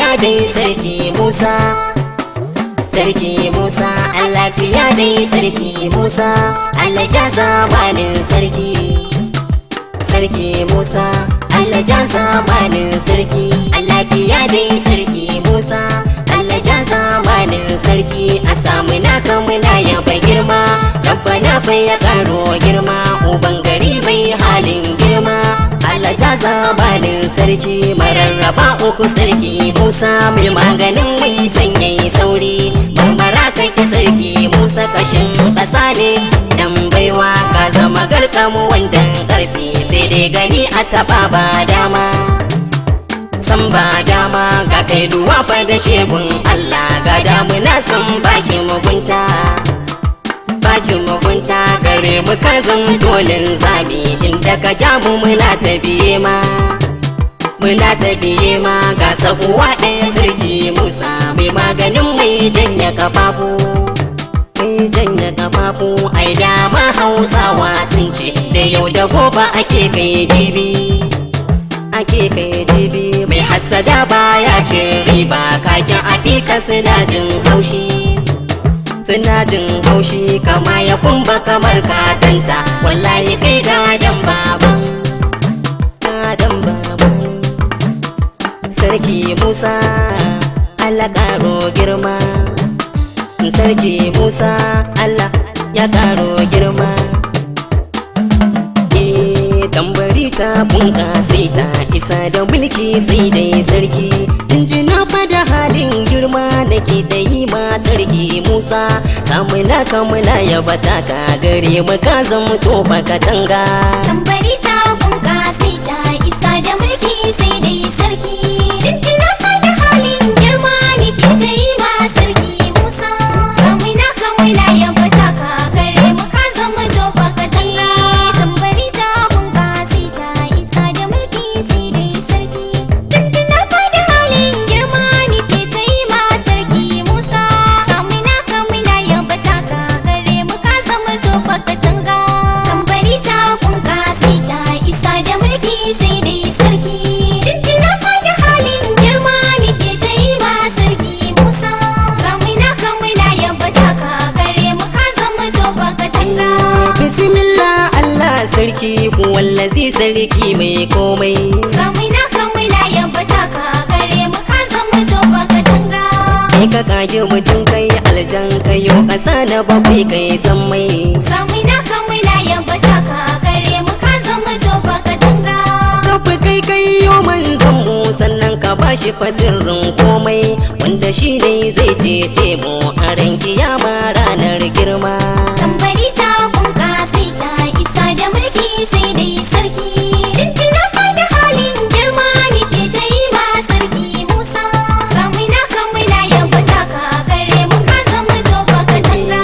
lafiya dai sarki Musa. Sarki Musa a lafiya dai sarki Musa, Allah ja zamanin sarki. Sarki Musa Allah ja zamanin sarki, a lafiya dai sarki Musa, Allah ja zamanin sarki. A samu naka muna yaba girma, rabbana bai ya karo girma, uban gari mai halin girma, Allah ja zamanin sarki. Mararraba uku sarki Musa, mai maganin mai sanyai sauri, marmara kake sarki Musa, kashin kasa ne dan baiwa, ka zama garkamu wandan karfi, sai dai gani a taba ba dama, san ba dama. Ga kai duwa fa da shegun Allah, ga damuna san baki mugunta, baki mugunta gare mu ka zan dolin zabi, inda ka ja mu muna ta biye ma, muna ta biye ma. Ga tsakuwa ɗaya sarki Musa, mai maganin mai janya kafafu, mai janya kafafu. Ai dama Hausawa sun ce da yau da gobe ake kai jibi, ake kai jibi. Mai hassada baya cin riba, kakin afika suna jin haushi, suna jin haushi. Kama ya kumba kamar katanta, wallahi kai gadan baban, gadan baban. Sarki Musa Allah karo girma, sarki Musa Allah ya karo girma. Tambari ta bunka sai ta isa da mulki sai dai sarki, jinjina fa da halin girma nake da yi ma sarki Musa. Samuna kamuna ya bata ka gare mu ka zama to katanga. Tambari ta bunka sai ta isa da mulki sai dai sarki, jinjina fa da halin girma nake da yi ma sarki Musa. Samuna kamuna ya bata ka gare mu ka zama to katanga. Tambari ta bunka sai ta isa da mulki sai dai sarki, jinjina fa da halin girma nake da yi ma sarki Musa. Samuna kamuna ya bata ka gare mu ka zama to katanga. Tambari ta bunka sai ta isa da mulki sai dai sarki, jinjina fa da halin girma nake da yi ma sarki Musa. Samuna kamuna ya bata ka gare mu ka zama to katanga. Bismillah Allah sarki, wallazi sarki mai komai. Samuna kamuna ya bata ka gare mu ka zama to katanga. Kai ka kage mutum kai aljan kayo kasa na bakwai kai san mai. Samuna kamuna ya bata ka gare mu ka zama to katanga. Rabbi kai kai yo manzon mu, sannan ka bashi fasirrin komai, wanda shi ne zai cece mu a ran kiyama ranar girma. Tambari ta bunka sai ta isa da mulki sai dai sarki, jinjina fa da halin girma nake ta yi ma sarki Musa. Samuna kamuna ya bata ka gare mu ka zama to katanga.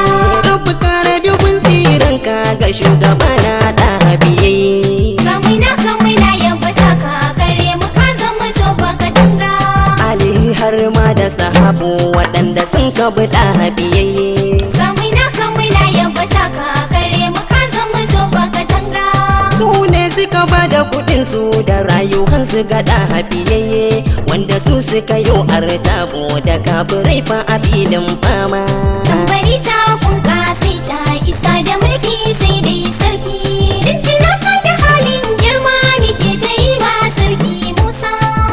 Rabbi kare dubin tsiranka ga shugabana da habiyayye. Samuna kamuna ya bata ka gare mu ka zama to katanga. Ali har ma da sahabu waɗanda sun kabi da habiyayye. Samuna kamuna ya bata ka gare mu ka zama to katanga. Su ne suka ba da kuɗinsu da rayuwansu ga da habiyayye, wanda su suka yi artabu da kafirai fa a filin fama. Tambari ta bunka sai ta isa da mulki sai dai sarki, jinjina fa da halin girma nake ta yi ma sarki Musa.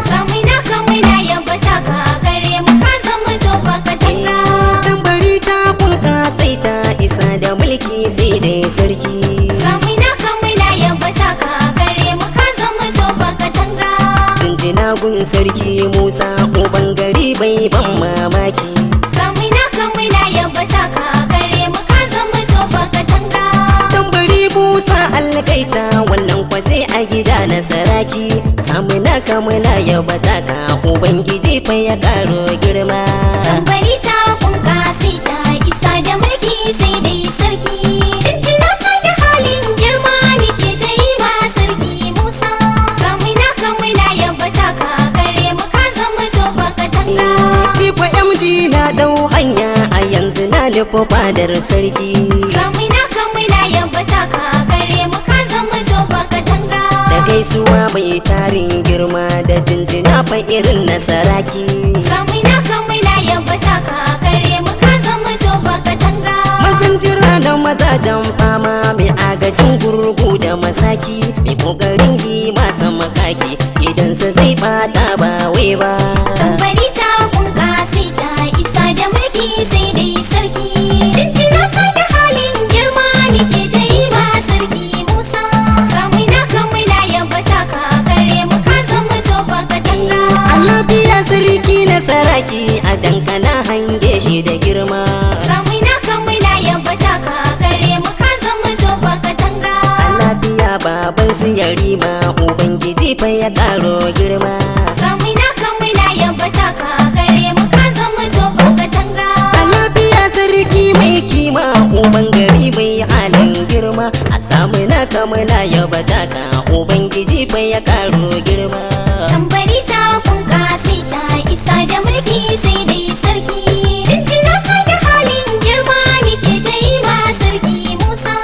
Samuna kamuna ya bata ka gare mu ka zama to katanga. Tambari ta bunka sai ta isa da mulki sai dai sarki. Samuna kamuna ya bata ka gare mu ka zama to katanga. Jinjina gun sarki Musa, uban gari bai ban mamaki. Samuna kamuna ya bata ka gare mu ka zama to katanga. Tambari Musa algaita, wannan kwasai a gida na saraki. Samuna kamuna ya bata ka, ubangiji fa ya karo girma. Tambari ta bunka sai ta isa da mulki sai dai sarki, jinjina fa da halin girma nake ta yi ma sarki Musa. Samuna kamuna ya bata ka gare mu ka zama to katanga. Ni fa MG na dau hanya a yanzu na nufi fadar sarki. Samuna kamuna ya bata ka gare mu ka zama to katanga. Da gaisuwa mai tarin girma da jinjina fa irin na saraki. mazajen fama mai agajin gurgu da masaki mai kokarin yi masa makaki idan su zai bata ba wai ba. Tambari ta kunka sai ta isa da mulki sai dai sarki. Jinjina ka da halin girma muke ta yi ma sarki Musa. Kamuna kamuna yabata ka kare mu ka zama tofa ka tanga. Allah biya sarki na saraki a dankana hange shi da girma. Kamuna kamuna yabata ka kare mu ka zama tofa ka tanga. Allah biya baban su yarima ubangiji fa ya karo girma. Kamuna kamuna yabata ka kare mu ka zama tofa ka tanga. Allah biya sarki mai kima uban gari mai halin girma a samu na kamala ya bata ka ubangiji fa ya karo girma. Tambari ta kunka sai ta isa da mulki sai dai sarki. Jinjina ka da halin girma muke ta yi ma sarki Musa.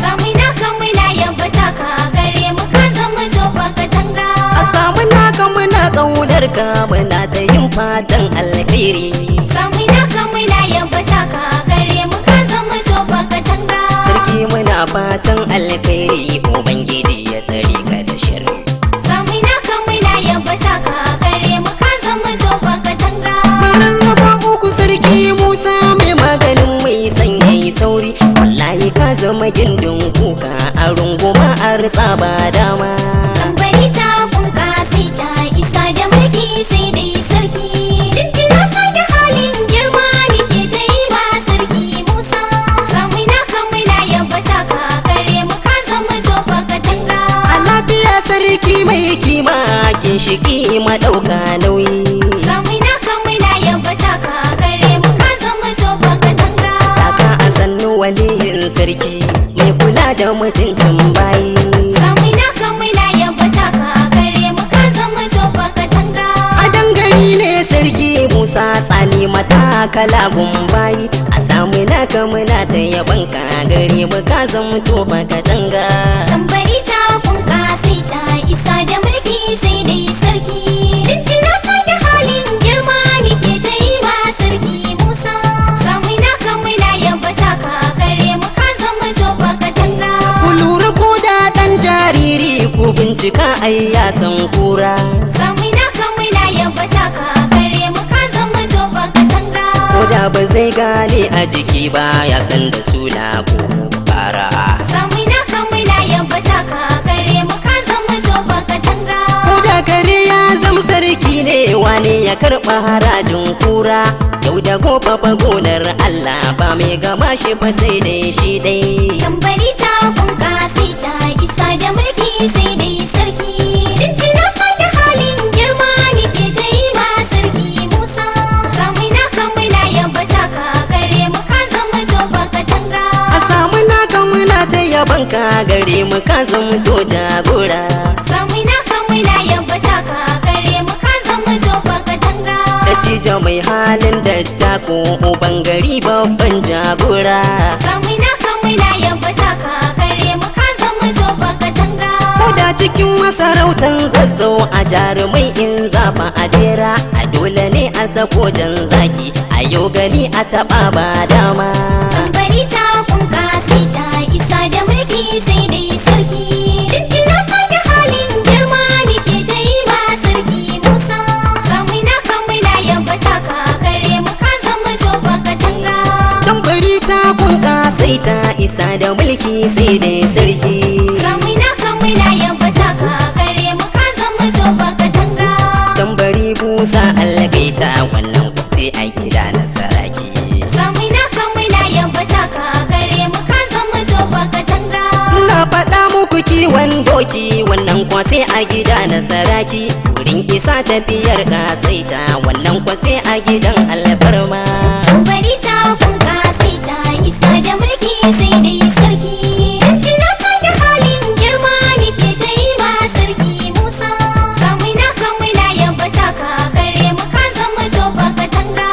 Kamuna kamuna yabata ka kare mu ka zama tofa ka tanga. A samu na kamala kaunar ka muna ta yin fatan alheri. Kamuna kamuna yabata ka kare mu ka zama tofa ka tanga. Sarki muna fatan alheri ubangiji ya tsare ka da sharri. Kamuna kamuna yabata ka kare mu ka zama tofa ka tanga. Mararraba uku sarki Musa mai maganin mai sanyayi sauri wallahi ka zama gindin kuka a runguma a ritsa ba dama. Tambari ta kunka sai ta isa da mulki sai dai sarki. Jinjina ka da halin girma muke ta yi ma sarki Musa. Kamuna kamuna yabata ka kare mu ka zama tofa ka tanga. A lafiya sarki mai kima ginshiki madauka nauyi. Kamuna kamuna yabata ka kare mu ka zama tofa ka tanga. Kaka a sannu waliyin sarki mai kula da mutuncin bayi. Kamuna kamuna yabata ka kare mu ka zama tofa ka tanga. A dangane ne sarki Musa tsani mata kalagun bayi a samu na kamuna ta yaban ka gare mu ka zama tofa ka tanga. Tambari ta kunka sai ta isa da mulki sai dai sarki. Jinjina ka da halin girma muke ta yi ma sarki Musa. Kamuna kamuna yabata ka kare mu ka zama tofa ka tanga. Ku lura ko da ɗan jariri ku bincika ai ya san kura. Kamuna kamuna yabata ka kare mu ka zama tofa ka tanga. Ko da ba zai gane a jiki ba ya san da suna ko fara. Kamuna kamuna yabata ka kare mu ka zama tofa ka tanga. Ko da kare ya zama sarki ne wane ya karɓa harajin kura. Yau da gobe fa gonar Allah ba mai gama shi fa sai dai shi dai. Tambari ta kunka sai ta isa da mulki sai dai sarki. Jinjina ka da halin girma muke ta yi ma sarki Musa. Kamuna kamuna yabata ka kare mu ka zama tofa ka tanga. A samu na kamuna ta yaban ka gare mu ka zamto jagora. Kamuna kamuna yabata ka kare mu ka zama tofa ka tanga. Dattijo mai halin dattako uban gari babban jagora. Kamuna kamuna yabata ka kare mu ka zama tofa ka tanga. Ko da cikin masarautar zazzau a jarumai in zafa a jera a dole ne a sako jan zaki a yau gani a taɓa ba dama. Tambari ta kunka sai ta isa da mulki sai dai sarki. Jinjina ka da halin girma muke ta yi ma sarki Musa. Kamuna kamuna yabata ka kare mu ka zama tofa ka tanga. Tambari ta kunka sai ta isa da mulki sai dai sarki. Kamuna kamuna yabata ka kare mu ka zama tofa ka tanga. Tambari busa algaita wannan ku sai a gida na saraki. Kamuna kamuna yabata ka kare mu ka zama tofa ka tanga. Na faɗa muku kiwon doki wannan kwa sai a gida na saraki. Wurin isa tafiyar kasaita wannan kwa sai a gidan alfarma. Tambari ta kunka sai ta isa da mulki sai dai sarki. Jinjina ka da halin girma muke ta yi ma sarki Musa. Kamuna kamuna yabata ka kare mu ka zama tofa ka tanga.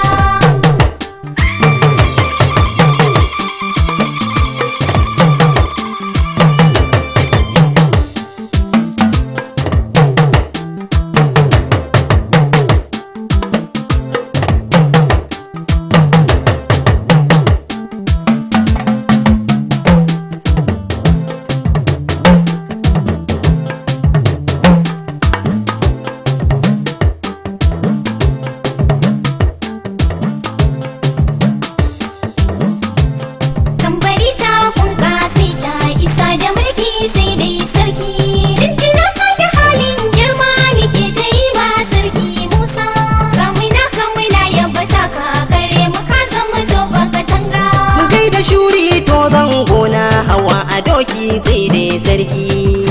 doki sai dai sarki.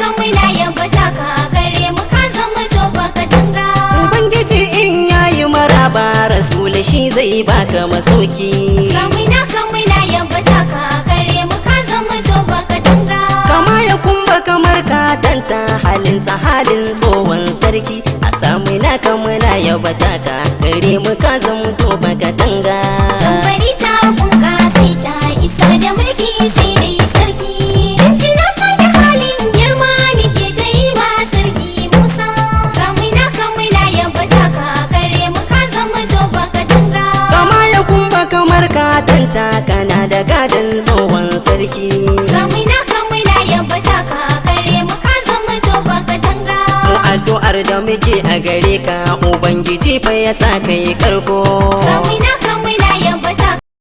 Kamuna ya bata ka gare mu ka zama tofa ka tanga. Ubangiji in yayi maraba rasul shi zai baka masauki. Kamuna ya bata ka gare mu ka zama tofa ka tanga. Kama ya kumba kamar ka danta halin tsohon sarki. A samu na kamuna ya bata ka gare mu ka zama tofa ka tanga. Bari ta kunka sai ta isa da mulki sai dai sarki. Jinjina ka da halin girma muke ta yi ma sarki Musa. Kamuna ya bata ka gare mu ka zama tofa ka tanga. Kama ya kumba kamar ka danta kana da gadon tsohon sarki. Kamuna ya bata ka gare mu ka zama tofa ka tanga. Mu addu'ar da muke a gare ka Ubangiji fa ya sa kai karko.